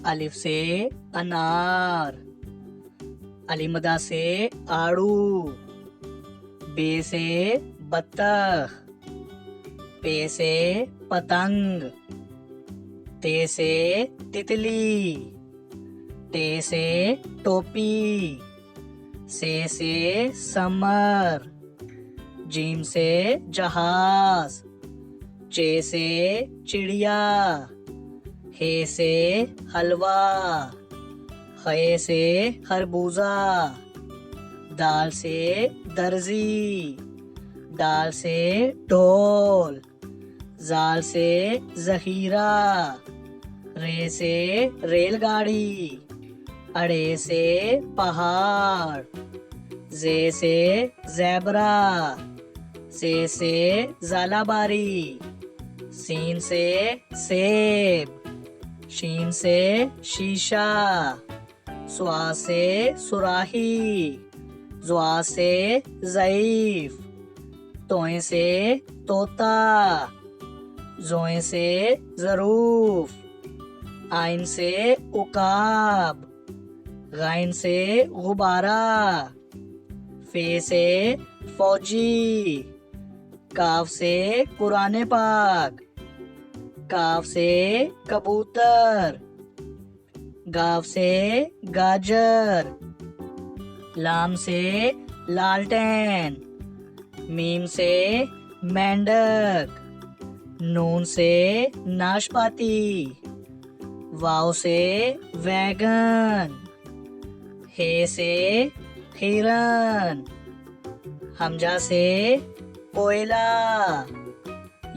الف سے انار، علیمدہ سے آڑو، بے سے بطخ، پے سے پتنگ، تے سے تتلی، ٹے سے ٹوپی، سے سمر، جیم سے جہاز، چے سے چڑیا، ہے سے حلوہ، خے سے خربوزہ، دال سے درزی، ڈال سے ڈھول، زال سے ذخیرہ، رے سے ریل گاڑی، اڑے سے پہاڑ، زے سے زیبرا، سے زالہ باری، سین سے سیب، شین سے شیشہ، سوا سے سراہی، زوا سے ضعیف، توئیں سے طوطا، زوئیں سے ظروف، آئن سے عقاب، غائن سے غبارہ، فے سے فوجی، کاف سے قرآن پاک، کاف سے کبوتر، گاف سے گاجر، لام سے لالٹین، میم سے مینڈک، نون سے ناشپاتی، واو سے ویگن، ہے سے ہرن، حمزہ سے کوئلہ،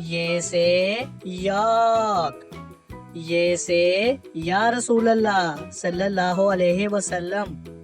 یہ سے یاک، یہ سے یا رسول اللہ صلی اللہ علیہ وسلم۔